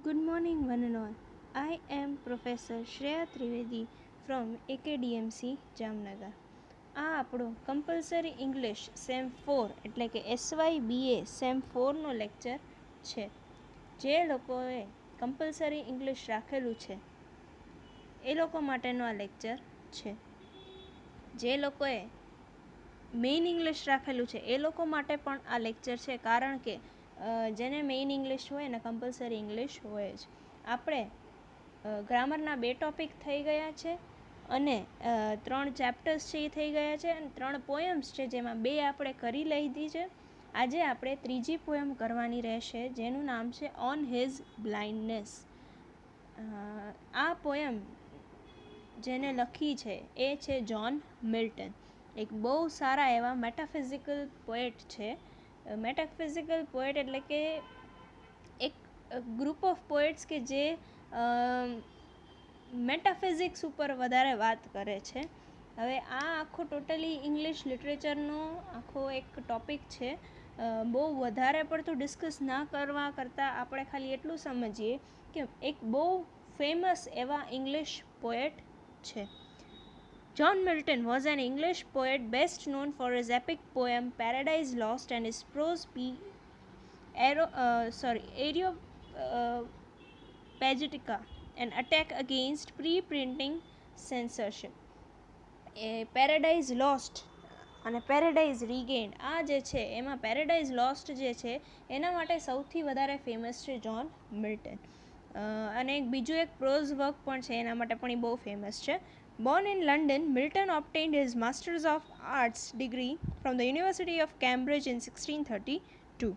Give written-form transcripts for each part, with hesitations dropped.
Good morning, one and all. I am Professor Shreya Trivedi from AKDMC Jamnagar. આ આપણો compulsory English same 4 એટલે કે SYBA same 4નો lecture છે. જે લોકોએ કમ્પલસરી ઇંગ્લિશ રાખેલું છે એ લોકો માટેનો આ લેક્ચર છે. જે લોકોએ મેઇન ઇંગ્લિશ રાખેલું છે એ લોકો માટે પણ આ લેક્ચર છે, કારણ કે જેને મેઇન ઇંગ્લિશ હોય ને કમ્પલસરી ઇંગ્લિશ હોય જ. આપણે ગ્રામરના 2 ટોપિક થઈ ગયા છે અને 3 ચેપ્ટર્સ છે એ થઈ ગયા છે અને 3 પોયમ્સ છે જેમાં 2 આપણે કરી લીધી છે. આજે આપણે ત્રીજી પોયમ કરવાની રહેશે જેનું નામ છે ઓન હિઝ બ્લાઇન્ડનેસ. આ પોયમ જેને લખી છે એ છે જ્હોન મિલ્ટન. એક બહુ સારા એવા મેટાફિઝિકલ પોએટ છે. મેટાફિઝિકલ પોએટ એટલે કે એક ગ્રુપ ઓફ પોએટ્સ કે જે મેટાફિઝિક્સ ઉપર વધારે વાત કરે છે. હવે આ આખો ટોટલી ઇંગ્લિશ લિટરેચરનો આખો એક ટોપિક છે. બહુ વધારે પડતું ડિસ્કસ ના કરવા કરતાં આપણે ખાલી એટલું સમજીએ કે એક બહુ ફેમસ એવા ઇંગ્લિશ પોએટ છે. John Milton was an English poet best known for his epic poem Paradise Lost and his prose Areopagitica, an attack against pre-printing censorship. Paradise lost અને પેરેડાઇઝ રીગેઇન્ડ આ જે છે એમાં પેરેડાઇઝ લોસ્ટ જે છે એના માટે સૌથી વધારે ફેમસ છે જ્હોન મિલ્ટન. અને બીજું એક પ્રોઝ વર્ક પણ છે એના માટે પણ એ બહુ ફેમસ છે. Born in London, Milton obtained his Masters of Arts degree from the University of Cambridge in 1632.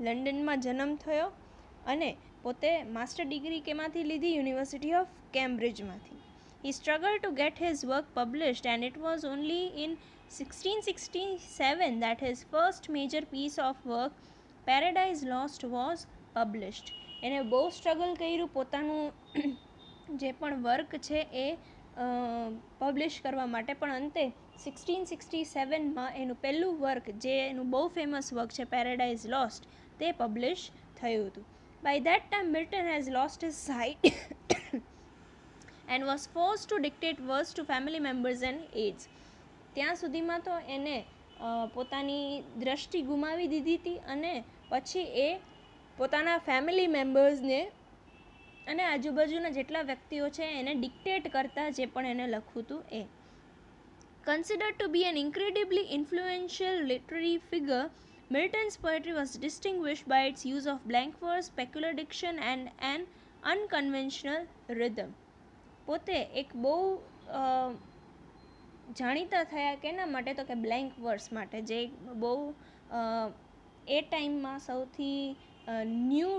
લંડનમાં જન્મ થયો અને પોતે માસ્ટર ડિગ્રી કેમાંથી લીધી? યુનિવર્સિટી ઓફ કેમ્બ્રિજમાંથી. He struggled to get his work published and it was only in 1667 that his first major piece of work, Paradise Lost, was published. એને બહુ સ્ટ્રગલ કર્યું પોતાનું જે પણ વર્ક છે એ પબ્લિશ કરવા માટે, પણ અંતે 1667માં એનું પહેલું વર્ક જે એનું બહુ ફેમસ વર્ક છે પેરેડાઇઝ લોસ્ટ તે પબ્લિશ થયું હતું. By that time Milton has lost his sight and was forced to dictate verse to family members and aides. ત્યાં સુધીમાં તો એને પોતાની દ્રષ્ટિ ગુમાવી દીધી હતી અને પછી એ પોતાના ફેમિલી મેમ્બર્સને અને આજુબાજુના જેટલા વ્યક્તિઓ છે એને ડિક્ટેટ કરતા જે પણ એને લખવું હતું એ. Considered to be an incredibly influential literary figure, Milton's poetry was distinguished by its use of blank verse, peculiar diction and an unconventional rhythm. પોતે એક બહુ જાણીતા થયા કેના માટે? તો કે બ્લેન્ક વર્સ માટે, જે બહુ એ ટાઈમમાં સૌથી ન્યૂ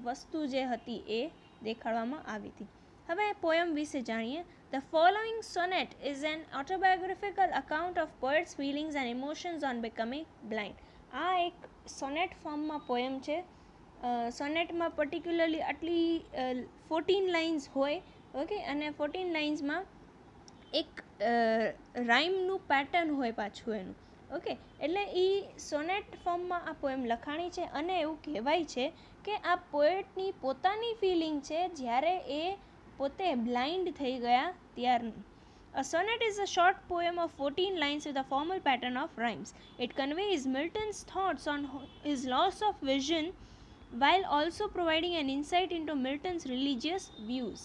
વસ્તુ જે હતી એ દેખાડવામાં આવી હતી. હવે પોયમ વિશે જાણીએ. The following sonnet is an autobiographical account of poet's feelings and emotions on becoming blind. આ એક સોનેટ ફોર્મમાં પોયમ છે. સોનેટમાં પર્ટિક્યુલરલી આટલી 14 લાઇન્સ હોય, ઓકે, અને 14 લાઇન્સમાં એક રાઇમનું પેટર્ન હોય પાછું એનું, ઓકે. એટલે એ સોનેટ ફોર્મમાં આ પોયમ લખાણી છે અને એવું કહેવાય છે કે આ પોએટની પોતાની ફિલિંગ છે જ્યારે એ પોતે બ્લાઇન્ડ થઈ ગયા ત્યારનું. A sonnet is a short poem of 14 lines with a formal pattern of rhymes. It conveys Milton's thoughts on his loss of vision while also providing an insight into Milton's religious views.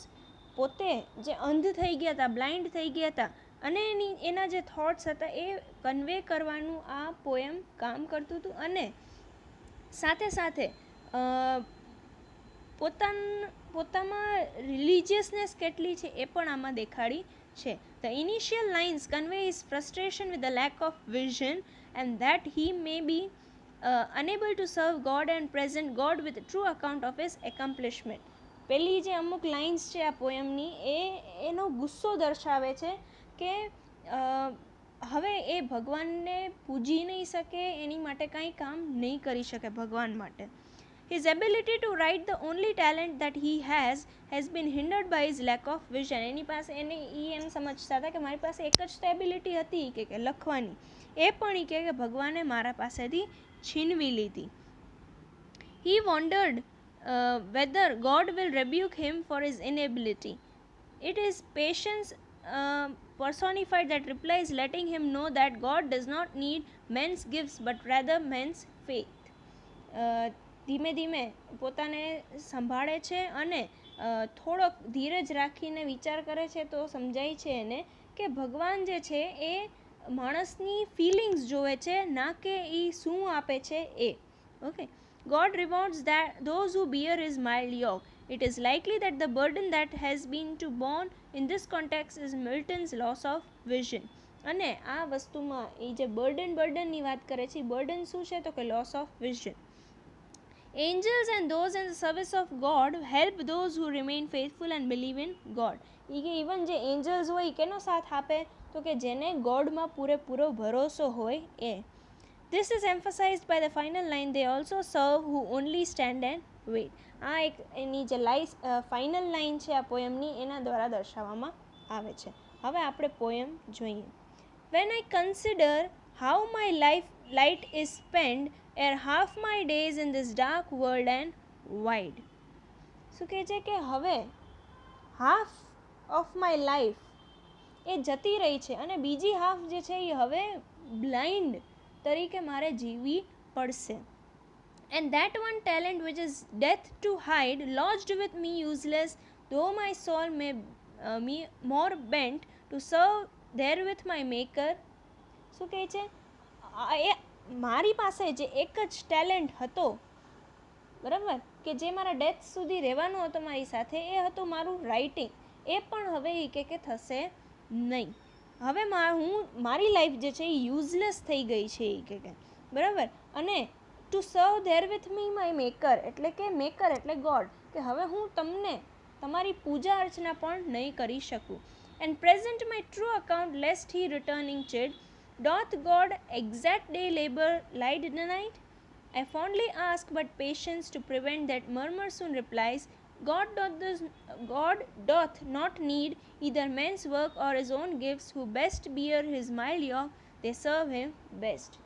પોતે જે અંધ થઈ ગયા હતા, blind થઈ ગયા હતા, અને એના જે થોટ્સ હતા એ કન્વે કરવાનું આ પોયમ કામ કરતું હતું અને સાથે સાથે પોતામાં રિલિજિયસનેસ કેટલી છે એ પણ આમાં દેખાડી છે. The initial lines convey his frustration with the lack of vision and that he may be unable to serve God and present God with a true account of his accomplishment. પહેલી જે અમુક લાઇન્સ છે આ પોયમની એનો ગુસ્સો દર્શાવે છે કે હવે એ ભગવાનને પૂજી નહીં શકે, એની માટે કાંઈ કામ નહીં કરી શકે ભગવાન માટે. His ability to write, the only talent that he has been hindered by his lack of vision. એની પાસે એમ સમજતા હતા કે મારી પાસે એક જ તો એબિલિટી હતી કે લખવાની, એ પણ એ કે ભગવાને મારા પાસેથી છીનવી લીધી. He wandered whether God will rebuke him for his inability. It is patience personified that replies, letting him know that God does not need men's gifts but rather men's faith. ધીમે ધીમે પોતાને સંભાળે છે અને થોડોક ધીરજ રાખીને વિચાર કરે છે તો સમજાય છે એને કે ભગવાન જે છે એ માણસની ફિલિંગ્સ જોવે છે, ના કે એ શું આપે છે એ. Okay, God rewards those who bear his mild yoke. It is likely that the burden that has been to borne in this context is Milton's loss of vision. અને આ વસ્તુમાં એ જે બર્ડનની વાત કરે છે, બર્ડન શું છે તો કે loss of vision. Angels and those in the service of God help those who remain faithful and believe in God. Even જે એન્જલ્સ હોય કેનો સાથ આપે તો કે જેને ગોડમાં પૂરેપૂરો ભરોસો હોય એ. This is emphasized by the final line, they also serve who only stand and wait. આ એક એની જે ફાઇનલ લાઇન છે આ પોયમની એના દ્વારા દર્શાવવામાં આવે છે. હવે આપણે પોયમ જોઈએ. When I consider how my light is spent ere half my days in this dark world and wide. શું કહે છે કે હવે હાફ ઓફ માય લાઈફ એ જતી રહી છે અને બીજી હાફ જે છે એ હવે બ્લાઇન્ડ તરીકે મારે જીવવી પડશે. And that one talent which is death to hide, lodged with me useless, though my soul may me more bent to serve there with my maker. શું કહે છે એ મારી પાસે જે એક જ ટેલેન્ટ હતો, બરાબર, કે જે મારા ડેથ સુધી રહેવાનો હતો મારી સાથે, એ હતું મારું રાઇટિંગ. એ પણ હવે એ કે થશે નહીં. હવે હું મારી લાઈફ જે છે એ યુઝલેસ થઈ ગઈ છે એ કે બરાબર. અને ટુ સર્વ there with me my maker, એટલે કે મેકર એટલે ગોડ, કે હવે હું તમને તમારી પૂજા અર્ચના પણ નહીં કરી શકું. And present my true account lest he returning chide, doth God exact day labor lied night? I fondly ask but patience to prevent that murmur soon replies, God doth not need either men's work or his own gifts, who best bear his mild yoke, they serve him best.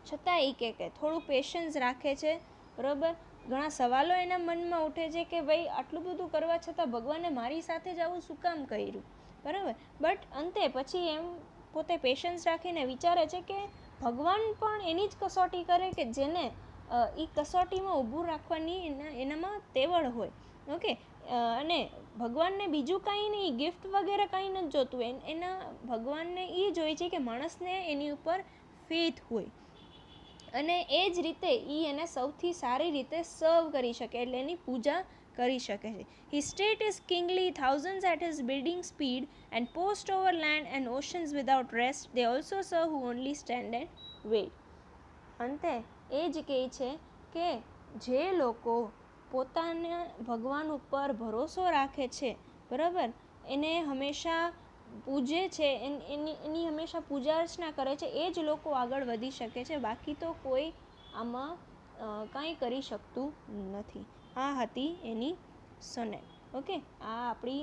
છતાં એ કે થોડું patience રાખે છે, બરાબર. ઘણા સવાલો એના મનમાં ઉઠે છે કે ભાઈ આટલું બધું કરવા છતાં ભગવાને મારી સાથે જ આવું શું કામ કર્યું, બરાબર. બટ અંતે પછી એમ પોતે પેશન્સ રાખીને વિચારે છે કે ભગવાન પણ એની જ કસોટી કરે કે જેને એ કસોટીમાં ઊભું રાખવાની એનામાં તેવડ હોય. ઓકે, અને ભગવાનને બીજું કાંઈ નહીં, ગિફ્ટ વગેરે કાંઈ નથી જોતું. એના ભગવાનને એ જોઈએ છે કે માણસને એની ઉપર ફેથ હોય અને એ જ રીતે એ એને સૌથી સારી રીતે સર્વ કરી શકે, એટલે એની પૂજા કરી શકે છે. His state is kingly, thousands at his bidding speed, and post over land and oceans without rest. They also serve who only stand and wait. અંતે એ જ કહે છે કે જે લોકો પોતાના ભગવાન ઉપર ભરોસો રાખે છે, બરાબર, એને હંમેશા પૂજે છે, એની હંમેશા પૂજા અર્ચના કરે છે, એ જ લોકો આગળ વધી શકે છે. બાકી તો કોઈ આમાં કાંઈ કરી શકતું નથી. આ હતી એની સોનેટ. ઓકે, આ આપણી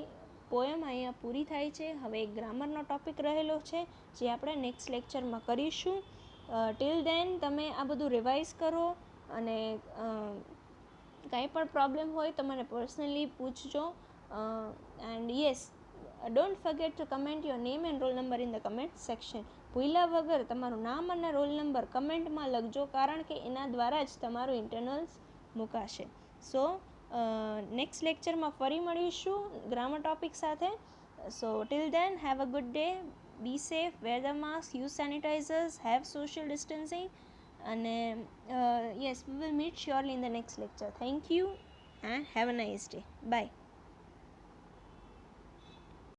પોયમ અહીંયા પૂરી થાય છે. હવે એક ગ્રામરનો ટોપિક રહેલો છે જે આપણે નેક્સ્ટ લેક્ચરમાં કરીશું. ટિલ દેન તમે આ બધું રિવાઇઝ કરો અને કાંઈ પણ પ્રોબ્લેમ હોય તો મને પર્સનલી પૂછજો. And yes, don't forget to comment your name and roll number in the comment section. ભૂલ્યા વગર તમારું નામ અને રોલ નંબર કમેન્ટમાં લખજો, કારણ કે એના દ્વારા જ તમારું ઇન્ટરનલ્સ મુકાશે. સો નેક્સ્ટ લેક્ચરમાં ફરી મળીશું ગ્રામર ટોપિક સાથે. So till then, have a good day, be safe, wear the mask, use sanitizers, have social distancing, અને yes, we will meet surely in the next lecture. Thank you and have a nice day. By.